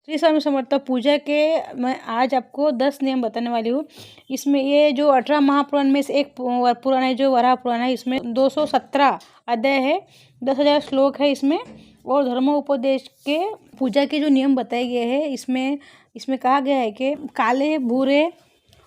श्री स्वामी समर्थ पूजा के मैं आज आपको 10 नियम बताने वाली हूँ। इसमें ये जो 18 महापुराण में से एक पुराण है, जो वराह पुराण है, इसमें 217 अध्याय है, 10,000 श्लोक है इसमें, और धर्मोपदेश के पूजा के जो नियम बताए गए हैं इसमें कहा गया है कि काले, भूरे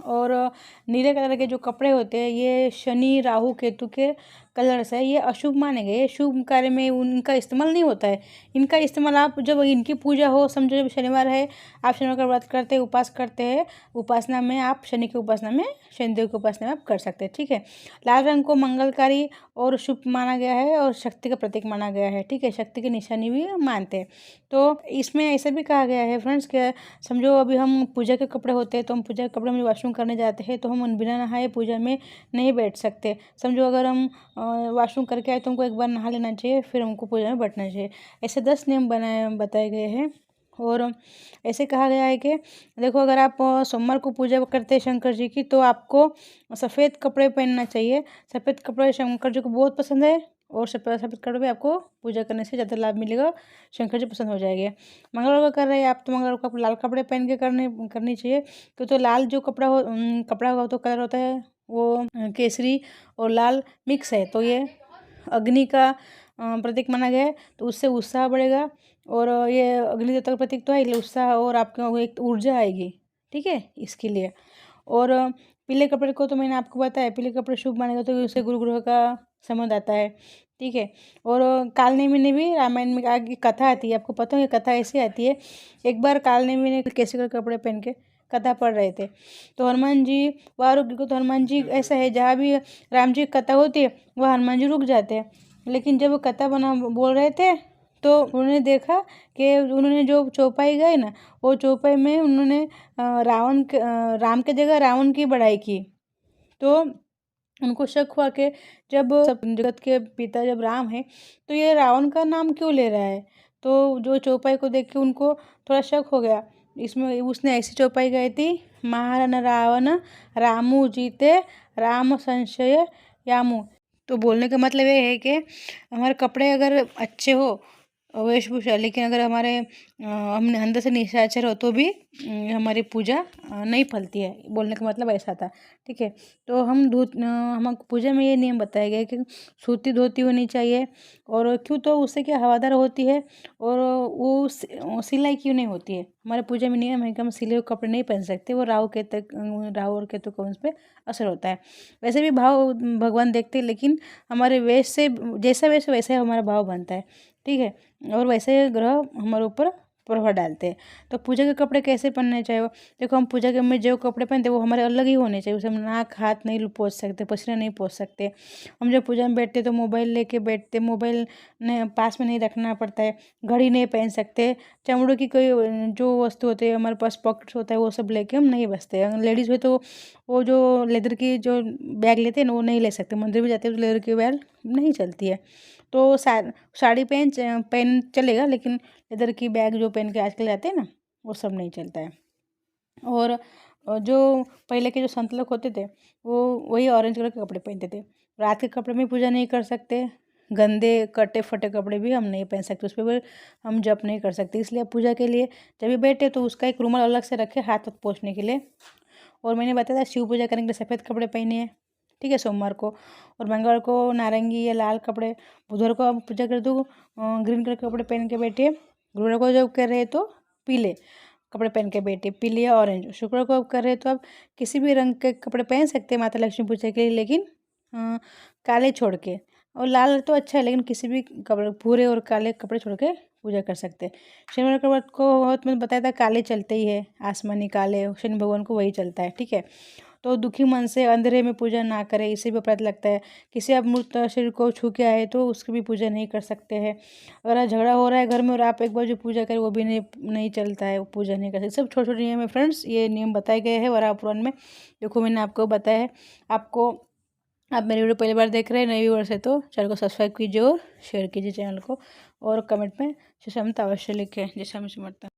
और नीले कलर के जो कपड़े होते हैं ये शनि, राहु, केतु के कलर्स है, ये अशुभ माने गए। शुभ कार्य में उनका इस्तेमाल नहीं होता है। इनका इस्तेमाल आप जब इनकी पूजा हो, समझो जब शनिवार है, आप शनिवार का व्रत करते हैं, उपास करते हैं, उपासना में आप शनि की उपासना में, शनिदेव की उपासना में आप कर सकते हैं, ठीक है। लाल रंग को मंगलकारी और शुभ माना गया है और शक्ति का प्रतीक माना गया है, ठीक है। शक्ति की निशानी भी मानते हैं। तो इसमें ऐसा भी कहा गया है फ्रेंड्स कि समझो अभी हम पूजा के कपड़े होते हैं तो हम पूजा के कपड़े में वॉशरूम करने जाते हैं तो हम बिना नहाए पूजा में नहीं बैठ सकते। समझो अगर हम वॉशरूम करके आए तो हमको एक बार नहा लेना चाहिए, फिर हमको पूजा में बैठना चाहिए। ऐसे 10 नियम बताए गए हैं। और ऐसे कहा गया है कि देखो, अगर आप सोमवार को पूजा करते हैं शंकर जी की तो आपको सफ़ेद कपड़े पहनना चाहिए। सफ़ेद कपड़े शंकर जी को बहुत पसंद है और सफ़ेद कपड़े में आपको पूजा करने से ज़्यादा लाभ मिलेगा, शंकर जी पसंद हो जाएंगे। मंगलवार को कर रहे हैं आप तो मंगलवार को आप लाल कपड़े पहन के करनी चाहिए, तो लाल जो कपड़ा हो तो कलर होता है वो केसरी और लाल मिक्स है, तो ये अग्नि का प्रतीक माना गया है, तो उससे उत्साह बढ़ेगा। और ये अग्नि देवता का प्रतीक तो है, इसलिए उत्साह और आपके एक ऊर्जा आएगी, ठीक है, इसके लिए। और पीले कपड़े को तो मैंने आपको बताया, पीले कपड़े शुभ माने गए, तो उससे गुरु ग्रह का संबंध आता है, ठीक है। और कालनेमी ने भी रामायण में आगे कथा आती है, आपको पता है कथा ऐसी आती है। एक बार कालनेमी ने केसरी कपड़े पहन के कथा पढ़ रहे थे, तो हनुमान जी वहाँ रुक गए। तो हनुमान जी ऐसा है, जहाँ भी राम जी की कथा होती है वह हनुमान जी रुक जाते हैं। लेकिन जब वो कथा बोल रहे थे तो उन्होंने देखा कि उन्होंने जो चौपाई गई ना, वो चौपाई में उन्होंने राम के जगह रावण की बड़ाई की। तो उनको शक हुआ कि जब सब जगत के पिता जब राम है तो ये रावण का नाम क्यों ले रहा है। तो जो चौपाई को देख के उनको थोड़ा शक हो गया। इसमें उसने ऐसी चौपाई गाई थी, महारन रावण रामू जीते राम संशय यामू। तो बोलने का मतलब ये है कि हमारे कपड़े अगर अच्छे हो, वेशभूषा, लेकिन अगर हमने अंदर से निशाचर हो तो भी हमारी पूजा नहीं फलती है। बोलने का मतलब ऐसा था, ठीक है। तो हम पूजा में ये नियम बताए गए कि सूती धोती होनी चाहिए, और क्यों, तो उससे क्या हवादार होती है और वो सिलाई क्यों नहीं होती है। हमारे पूजा में नियम है कि हम सिले हुए कपड़े नहीं पहन सकते, वो राहु और केतु का उस पर असर होता है। वैसे भी भाव भगवान देखते हैं, लेकिन हमारे वेश से जैसा वेश वैसे हमारा भाव बनता है, ठीक है। और वैसे ग्रह हमारे ऊपर प्रभाव डालते हैं। तो पूजा के कपड़े कैसे पहनने चाहिए, देखो हम पूजा के में जो कपड़े पहनते हैं वो हमारे अलग ही होने चाहिए। उसे हम नाक हाथ नहीं पोंछ सकते, पसीना नहीं पोंछ सकते। हम जब पूजा में बैठते तो मोबाइल लेके बैठते, मोबाइल ने पास में नहीं रखना पड़ता है। घड़ी नहीं पहन सकते, चमड़े की कोई जो वस्तु होती है, हमारे पास पॉकेट्स होता है, वो सब लेके हम नहीं बसते। अगर लेडीज़ हुए तो वो जो लेदर की जो बैग लेते हैं ना वो नहीं ले सकते। मंदिर भी जाते हैं तो लेदर की बैग नहीं चलती है। तो साड़ी पहन चलेगा, लेकिन लेदर की बैग जो पहन के आजकल जाते हैं ना वो सब नहीं चलता है। और जो पहले के जो संत लोग होते थे वो वही ऑरेंज कलर के कपड़े पहनते थे। रात के कपड़े में पूजा नहीं कर सकते, गंदे कटे फटे कपड़े भी हम नहीं पहन सकते, उस पर भी हम जप नहीं कर सकते। इसलिए पूजा के लिए जब भी बैठे तो उसका एक रुमाल अलग से रखे हाथ पोंछने के लिए। और मैंने बताया था शिव पूजा करने के लिए सफ़ेद कपड़े पहने हैं, ठीक है, सोमवार को। और मंगलवार को नारंगी या लाल कपड़े, बुधवार को आप पूजा कर दो ग्रीन कलर के कपड़े पहन के बैठिए। गुरुवार को जब कर रहे तो पीले कपड़े पहन के बैठिए, पीले या ऑरेंज। शुक्रवार को आप कर रहे तो आप किसी भी रंग के कपड़े पहन सकते हैं माता लक्ष्मी पूजा के लिए, लेकिन काले छोड़ के। और लाल तो अच्छा है, लेकिन किसी भी कपड़े भूरे और काले कपड़े छोड़ के पूजा कर सकते हैं। शनिवार के व्रत को बहुत मैंने बताया था, काले चलते ही है, आसमानी काले, शनि भगवान को वही चलता है, ठीक है। तो दुखी मन से अंधेरे में पूजा ना करें, इससे भी अपराध लगता है। किसी आप मृत शरीर को छू के आए तो उसकी भी पूजा नहीं कर सकते हैं। अगर झगड़ा हो रहा है घर में और आप एक बार जो पूजा करें वो भी नहीं चलता है, वो पूजा नहीं कर सकते। सब छोटे छोटे नियम है फ्रेंड्स, ये नियम बताए गए हैं वराह पुराण में। देखो मैंने आपको बताया है। आप मेरी वीडियो पहली बार देख रहे हैं, नई व्यूअर्स है तो चैनल को सब्सक्राइब कीजिए और शेयर कीजिए चैनल को, और कमेंट में जय श्री राम अवश्य लिखें। जय श्री राम।